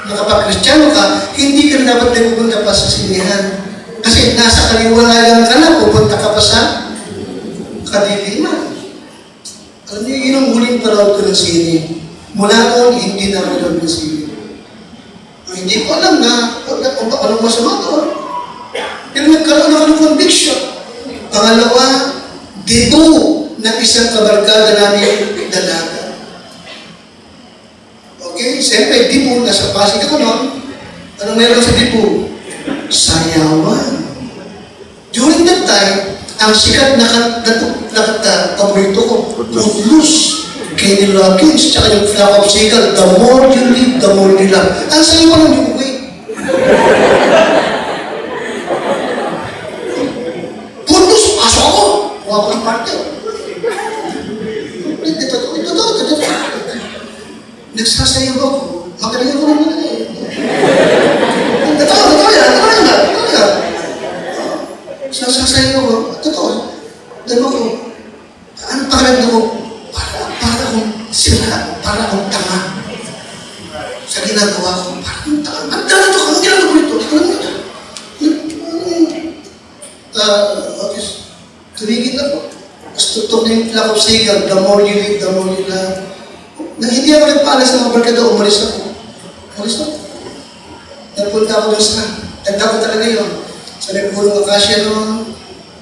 Na kapag Kristiyano ka, hindi ka na dapat na pupunta pa sa sinihan. Kasi nasa kaliwanagan ka na, pupunta ka pa sa kadiliman. Alam niyo, yun ang huling paraw ko ng sini. Mula noon, hindi na ako ng sini. Hindi ko alam na kung anong masama doon. Pero nagkaroon ako ng conviction. Pangalawa, debo ng isang kabarkada namin dalaga. Okay? Siyempre, debo, nasa Pasig ako noon. Anong meron sa debo? Sayawan. During that time, ang sikat na paborito ko, Footloose, Kenny Loggins, tsaka yung Flock of Seagull, the more you live, the more you love. Ang sayawan ng Yukuwi. Footloose, pasok ako. Huwag ko ng parte. Ito. Nagsasayaw ako. Magaling ako naman eh. Totoo yan. Sasasayaw ako. Totoo. Dalawa ko. Ano pakiramdam ko? Para akong sira. Para akong tanga. Sa ginagawa ko. Para akong tanga. Ang ginagawa ko ito. Okay. Tumigil ako. Mas tutok na yung Flock of Seagull. The more you live, the more you love. Na hindi ako nagpaalas ng mga barkada, umalis ako. Nagpunta ako doon sa tanda ko talaga yun. Sa nagpulong akasya noon,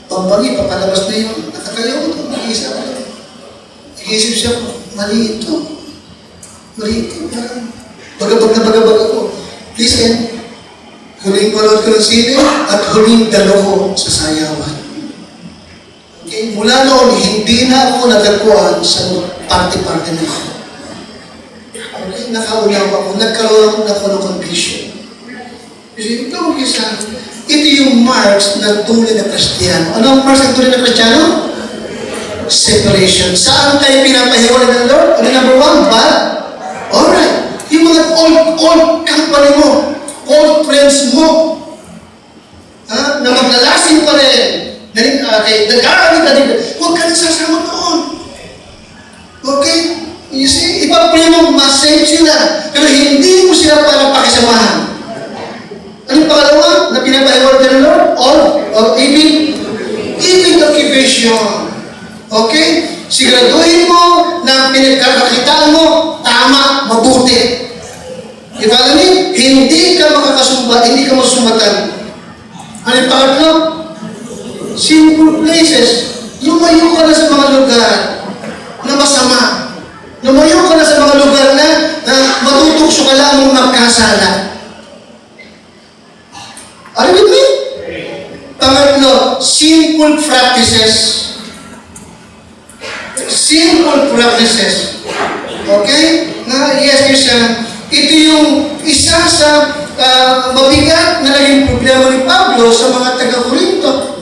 pambangi, papalabas na yun. Nakakayaw ko ito, mag-iisip ako. Nag-iisip siya ko, mali ito. Bagabag ako. Listen, huling panood ko ng sine at huling dalo ko sa sayawan. Okay? Mula noon, hindi na ako nagagpuan sa party-party na ako. Okay? Nakaunaw ako, nagkaroon ako ng conviction. Kasi ito yung marks ng tunay na Kristiyano. Ano ang marks ng tunay na Kristiyano? Separation. Saan tayo pinapahiwalay ng Lord? Ano number one? Bad? Alright. Yung mga old company mo, old friends mo, na maglalasing pa rin, nag-aaral ka din, huwag ka nagsasama doon. Okay? You see, ipapray mo, masave sila, pero hindi mo sila para pakisamahan. Anong pangalawa na pinapahiwalay ka ng Lord? Or even occupation. Okay? Siguraduhin mo na pinagkakakitaan mo, tama, mabuti. Diba alam niyo? Hindi ka makakasumba, hindi ka masumatan. Ano yung pangatlo? Simple places. Lumayo ka na sa mga lugar na masama. Lumayo ka na sa mga lugar na matutukso ka lang mong magkasala. Are you with me? Pangatlo, simple practices. Simple practices. Okay? Yes, ito yung isa sa mabigat na naging problema ni Pablo sa mga taga-Korinto.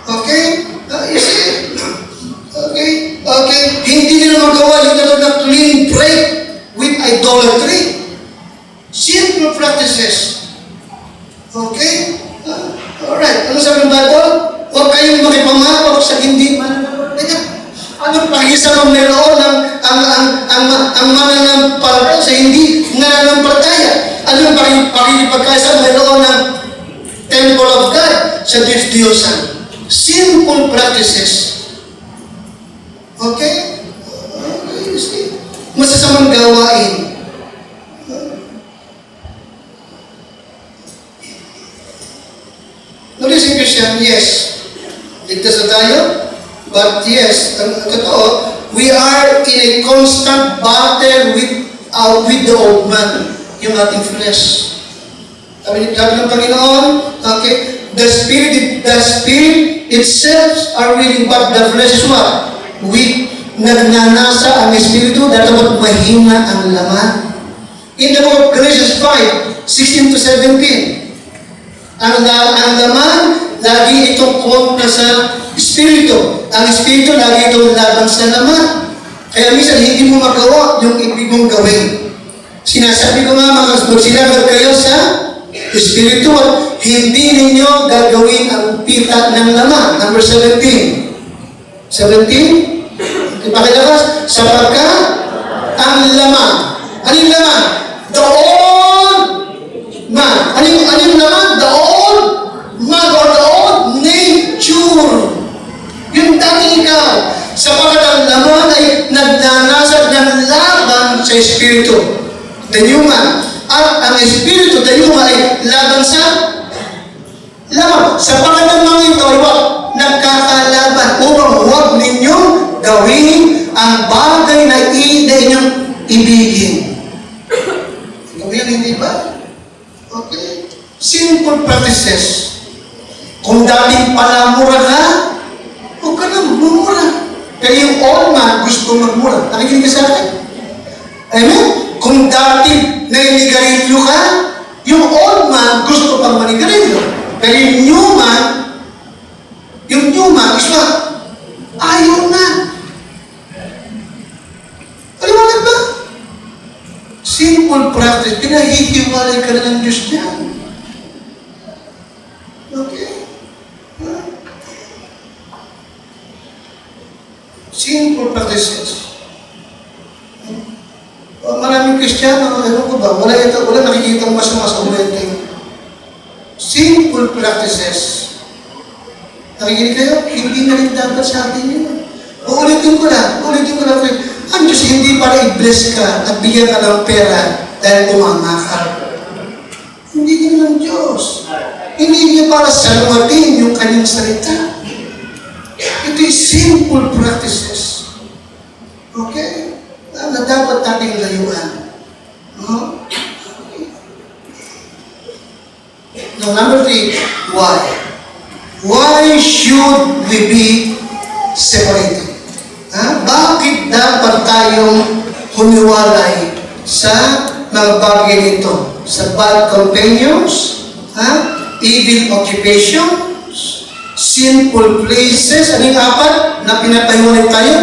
Okay? You see? Okay? Hindi nila magawa yung talaga na clean break with idolatry. Simple practices. Okay? Alright. Ano sabi ng Bible? Huwag kayong makipamawag sa hindi mananampalataya. Anong pakisama mayroon ang mananampalataya sa hindi nananampalataya? Anong pakikipagkaisa mayroon ng temple of God sa Diyos-Diyosan? Simple practices. Okay? Masasamang gawain. Notice Christian, yes. Ligtas na tayo. But yes, totoo, we are in a constant battle with the old man, yung ating flesh. Sabi ng Panginoon, okay, the spirit itself are willing, but the flesh is what? Weak. Nagnanasa ang espiritu, dapat mahina ang laman. In the book of Galatians 5:16-17, ang laman, lagi itong kontra sa espiritu. Espiritu. Ang Espiritu lagi itong laban sa laman. Kaya minsan hindi mo magawa yung ibig mong gawin. Sinasabi ko nga mga magsilagad kayo sa Espiritu at hindi ninyo gagawin ang pita ng laman. Number 17. 17? Ipakilakas. Sapagkat ang laman. Ano yung laman? The old man. Ano yung laman? The old man or the old nature. Yung dating ikaw. Sapagkat ang laman ay nagdanasag ng laban sa Espiritu. The new man. At ang Espiritu, the new man ay laban sa laban. Sapagkat ang mga ito ay nagkakalaban upang huwag ninyong gawin ang bagay na inyong ibigin. Ito yan, hindi ba? Okay. Simple practices. Kung dating palamura ka, huwag ka na magmumura. Kaya yung old man gusto magmura. Nakikinig ka sa akin? Amen? Kung dati naninigarilyo ka, yung old man gusto pang manigarilyo. Pero yung new man is what? Ayaw na. Paliwanag ba? Simple practice. Pinahihiwalay ka na ng Diyos niyan. Okay? Simple practices. Maraming Kristiyano, ano ko ba? Wala nakikita masama sa buhay. Simple practices. Nakikinig kayo? Hindi na rin dapat sa atin yun. Uulitin ko lang. Ang Diyos hindi para i-bless ka at bigyan ka ng pera dahil tumama ka. Hindi yun ng Diyos. Hindi niya para salumatin yung kanyang salita. Ito is simple practices. Okay? Na dapat nating layuan. No? Now, number 3, why? Why should we be separated? Bakit dapat tayong humiwalay sa mga bagay nito? Sa bad companions, evil occupations, sinful places, anong apat na pinapahiwalay tayo?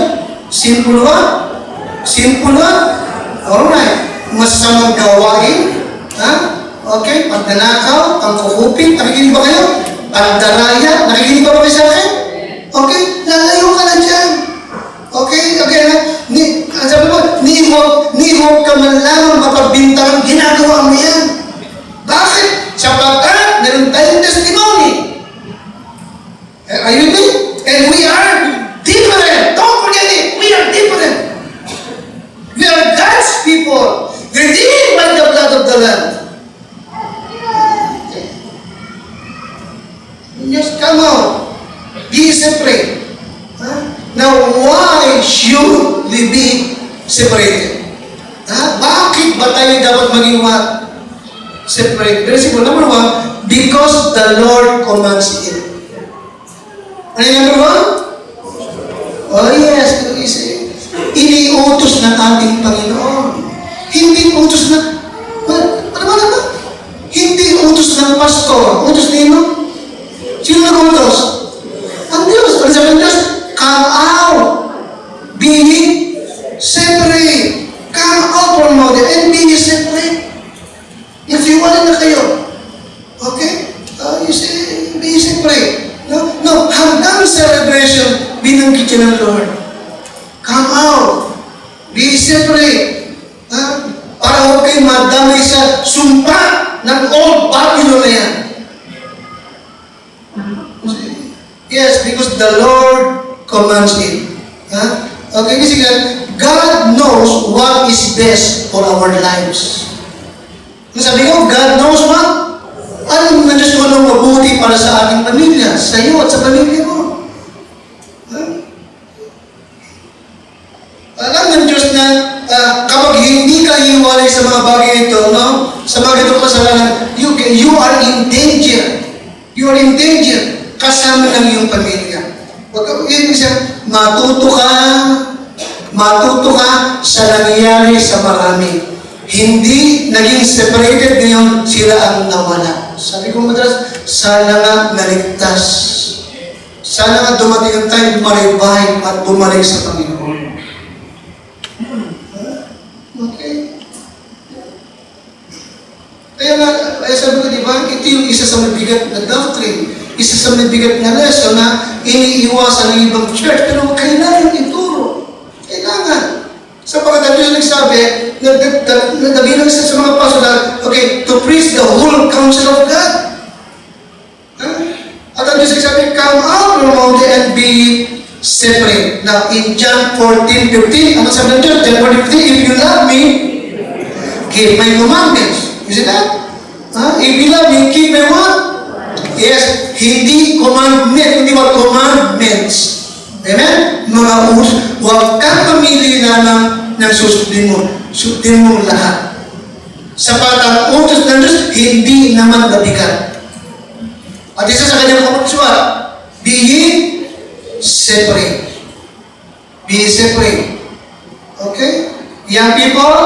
Simple what? Simple what? Alright. Masamang gawain, okay, pagnanakaw, pangkukupit, nakikinig ba kayo? Pagdaraya, nakikinig ba kayo sa akin? Okay, lalayo ka na dyan. Okay, sabi mo, nihog ka man lamang mapagbintangan, ginagawa mo yan. Bakit? Sapagkat meron tayong testimony. Are you with me? And we are different. Don't forget it. We are different. We are God's people. Redeemed by the blood of the Lamb. Just come out. Be separate. Now, why should we be separated? Bakit ba tayo dapat maging separate? Very simple. Number 1, because the Lord commands it. Ano yung number 1? Oh yes, iniutos ng ating Panginoon. Hindi utos na, ano ba? Hindi utos ng pastor. Utos nino? Sino nag-utos? Ang Diyos. Ano sabi ng Diyos? Come out. Be separate. Come out from all and be separate. If you want na kayo. Okay? You say, be separate. No, hanggang celebration, binanggit siya ng Lord. Come out. Be separate. Para huwag kayo madamay sa sumpa ng old Babylon na yan. Yes, because the Lord commands it. Okay, kasi God knows what is best for our lives. Sabi ko, God knows what? Alam na Diyos kung anong mabuti para sa ating pamilya, sa iyo at sa pamilya mo. Alam ng Diyos na kapag hindi ka hiwalay sa mga bagay ito, no? Sa mga ito kasalanan, you are in danger. You are in danger. Kasama ng iyong pamilya. Ibig sabihin, matuto ka sa nangyayari sa marami. Hindi naging separated ngayon, sila ang nawala. Sabi ko madalas, sana nga naligtas. Sana nga dumating ang time maribay at bumalik sa Panginoon. Okay? Kaya nga, sabi ko, di ba, ito yung isa sa mabigat na doctrine, isa sa mabigat na lesson na iniiwasan ng ibang church, pero kailangan ituro. Kailangan. Sapagkat ang Diyos nagsabi, nabilang sa mga pastoral, okay, to preach the whole counsel of God. At ang Diyos nagsabi, come out from all and be separate. Now, in John 14:15, ano sabi ng Diyos? John 14:15, if you love me, keep my commandments. You see that? If you love me, keep my what? Yes, hindi commandment, hindi mga commandments. Amen? Mga huwag kang pamili lamang ng susundin mo. Susundin mo lahat. Sapat ang utos ng Diyos, hindi naman mabigat. At isa sa kanyang kapagsuwa, be ye separate. Be ye separate. Okay? Young people,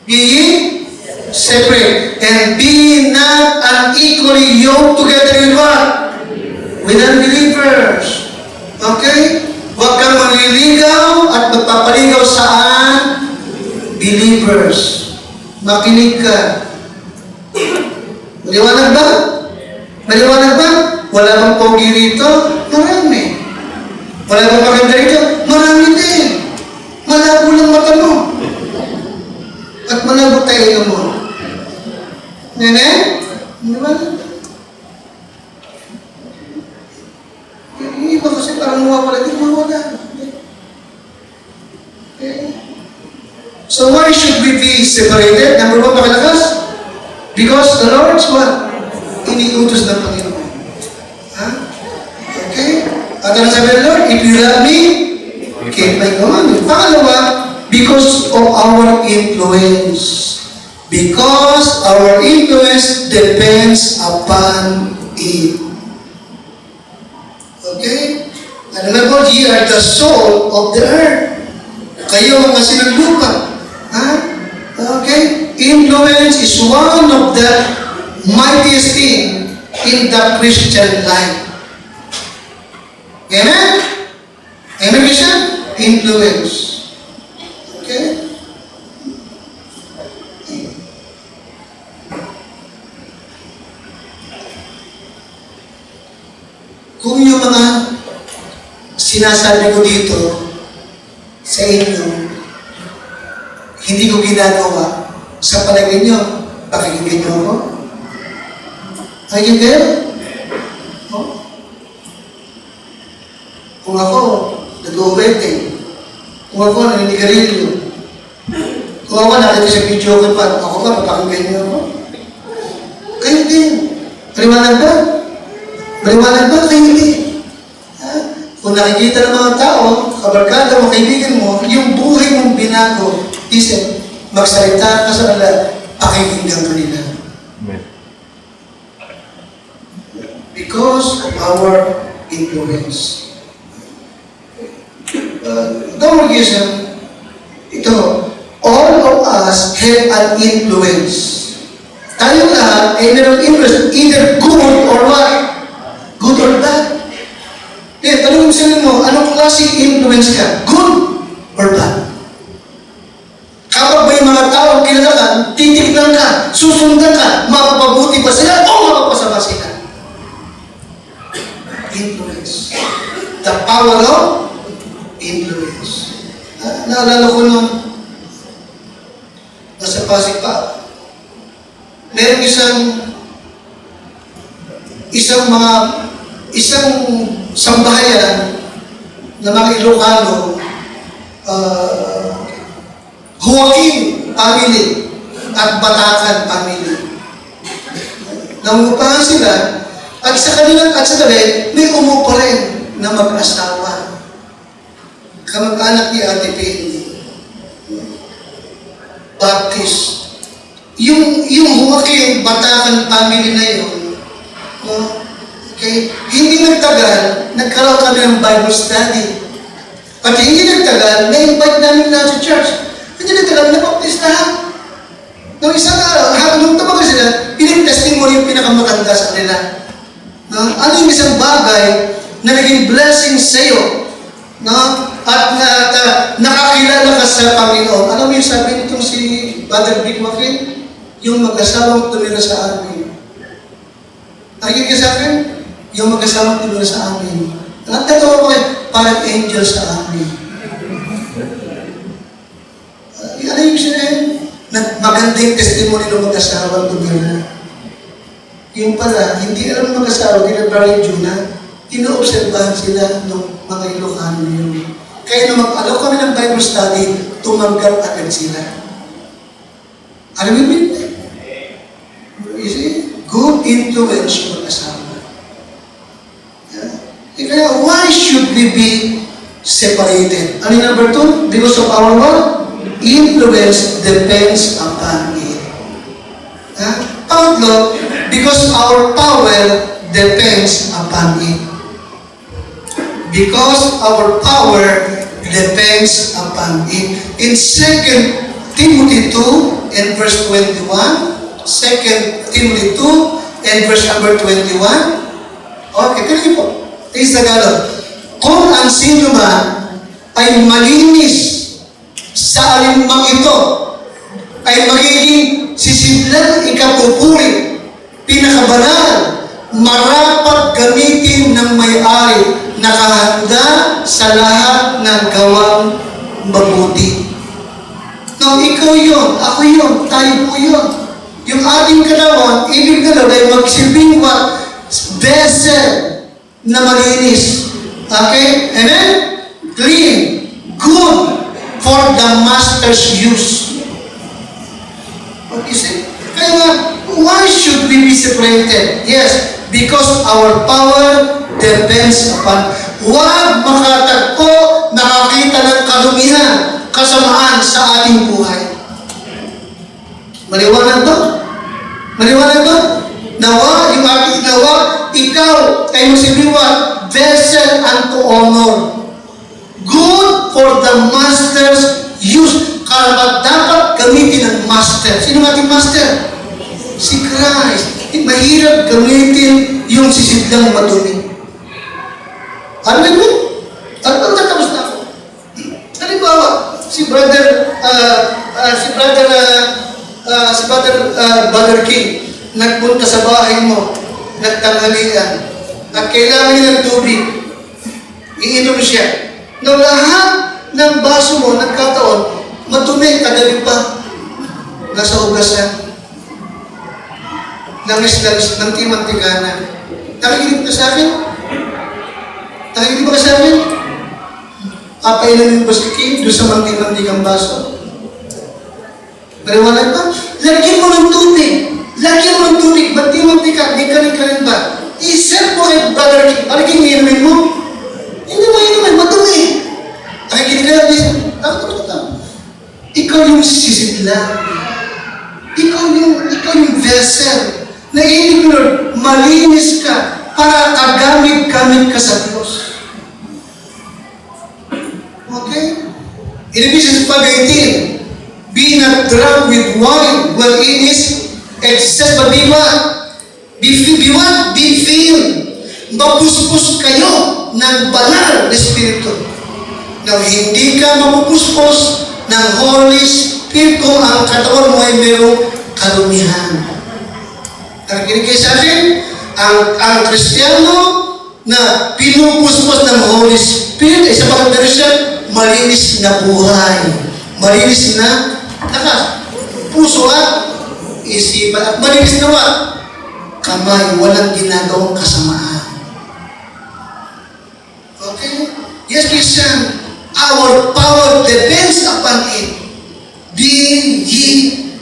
be ye separate. And be not unequally yoked together with what? With unbelievers. Okay? Huwag kang manliligaw at magpapaligaw saan? Believers. Makinig ka. Maliwanag ba? Maliwanag ba? Wala bang pogi rito? Marami. Wala bang maganda rito? Marami din. Malabo lang mata mo. At malabo tayo mo. Nene? Maliwanag ba? Yung iba kasi parang mawawala din, mawawala. Okay. So why should we be separated? Number one, pakilakas? Because the Lord's what? Iniutos ng Panginoon. Ha? Okay? At ang sabi ng Lord, if you love me, keep my commandments. Pangalawa, because of our influence. Because our influence depends upon it. Okay? And remember, ye are the soul of the earth. Kayo ang kasi ng lupa. Ha? Okay? Influence is one of the mightiest thing in the Christian life. Amen? Amen, Christian? Influence. Okay? Kung yung mga sinasabi ko dito sa inyo, hindi ko ginagawa, sa palagay nyo, pakikinggan nyo ako? Are you there? Oh? Kung ako, nag-overtake. Kung ako, naninigarilyo. Kung ako, nakita sa video ko pa, ako ba, papakinggan nyo ako? Kayo din. Maliwanag ba? Maliwanag ba? Kayo din. Kung nakikita ng mga tao, kabarkada mo, kaibigan mo, yung buhay mong binago, isip, magsalita ka sa kanila, pakikinggan ka nila. Amen. Because of our influence. Congregation, ito, all of us have an influence. Tayo lahat ay mayroong influence, either good or what? Good or bad. Eh, tanong mo sila mo, anong klaseng influence ka? Good or bad? Kapag may mga tao kinalakan, titignan ka, susundan ka, mapapabuti ba sila o mapapasama sila? Influence. The power of influence. Naalala ko nung nasa Pasig pa, meron isang sambahayan na mga Ilocano, Joaquin family at Batacan family. Nangupahan sila at sa tabi, may umupo rin na mag-asawa. Kamag-anak ni Ate Penny. Baptist. Yung Joaquin, Batacan family na yun, okay, hindi nagtagal, nagkaroon kami ng Bible study. At hindi nagtagal, na-invite namin na sa church. Hindi nagtagal, na-baptistahan. Nung isang araw, nung tumagal sila, pinag-testing mo yung pinakamatanda sa kanila. Ano yung isang bagay na naging blessing sa iyo, no? At nakakilala ka sa Panginoon. Alam mo yung sabi nitong si Brother Big Joaquin? Yung mag-asawang tumira sa amin. Nakikinig ka sa akin? Yung mag-asawang tumira sa amin. Nagtatawa ko parang angel sa amin. Ano yung sinayin? Magandang testimony ng mag-asawang tumira. Yung pala, hindi alam ng mag-asawa, hindi na Juna, inoobserbahan sila ng mga Ilocano yun. Kaya nung mag-alok kami ng Bible study, tumanggap agad sila. Alam mo yun? You see? Good influence yung mag-asawa. Yeah. Kaya, why should we be separated? Ano yung number 2? Because of our what? Influence depends upon it. Pangatlo, because our power depends upon it. Because our power depends upon it. In 2 Timothy 2 and verse 21, 2 Timothy 2 and verse number 21, okay, kaya po. Is Tagalog. Kung ang sino man ay malinis sa alinmang ito, ay magiging sisidlan ikapupuri, pinakabanal, marapat gamitin ng may-ari, nakahanda sa lahat ng gawang mabuti. No, ikaw yun, ako yun, tayo po yun. Yung ating katawan, ibig na lang ay magsilbing what? Vessel na malinis. Okay? Amen? Clean. Good for the master's use. What is it? Kaya nga, why should we be separated? Yes, because our power depends upon. Huwag makatagpo, nakakita ng kadumihan, kasamaan sa ating buhay. Maliwanag ba? Maliwanag ba? Nawa, yung ating nawa, ikaw ay magsibiwa, vessel unto honor. Good for the master's use. Karapat dapat gamitin ng master. Sino ating master? Si Christ. Mahirap gamitin yung sisidlang madumi. Ano mo? Ano ba natapos na ako? Halimbawa, si Brother King, nagpunta sa bahay mo, nagtanghalian, at kailangan niya ng tubig. Iinom siya. Na lahat ng baso mo, nagkataon, madumi, kagabi pa, nasa hugasan. Langis-langis ng timantiganan. Nakikinig ka sa akin? Nakikinig ba ka sa akin? Apailan yung basiki doon sa manti-mantigang baso. Maliwanag ba? Lagyan mo ng tubig. Lagyan mo ng tubig. Manti-mantika, di ka rin ba? I-serve mo kay Brother King. Parang inumin mo. Hindi mo inumin, madumi. Nakikinig ka lang. Ikaw yung sisidla. Ikaw yung vessel. Na ibig Lord, malinis ka para kagamit-gamit ka sa Diyos. Okay? In Ephesians 5:18, be not drunk with wine, wherein is excess, but be what? Be filled. Mapuspos kayo ng banal na Espiritu. Now, hindi ka mapupuspos ng Holy Spirit kung ang katawan mo ay mayroong karumihan. Nakikinig kayo sa akin? Ang Kristiyano na pinupuspos ng Holy Spirit ay sa pagkabersyon, malinis na buhay. Malinis na puso at isipan. At malinis na what? Kamay, walang ginagawang kasamaan. Okay? Yes, Christian, our power depends upon it. Being ye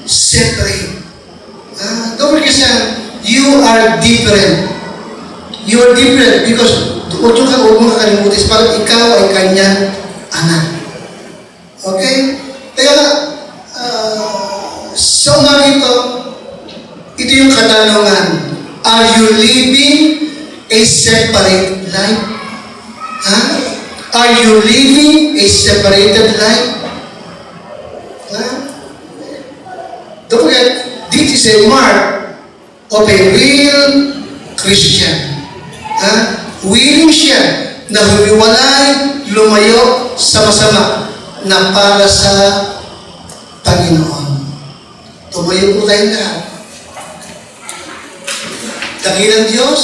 separate. Don't forget, you are different. You are different because huwag mo kakalimutin is parang ikaw ay kanyang anak. Okay? Kaya sa umaga ito yung katanungan. Are you living a separate life? Are you living a separated life? Don't forget, this is a mark of a real Christian. Willing siya na humiwalay, lumayo sa masama na para sa Panginoon. Tumayo po tayong lahat. Dakilang Diyos,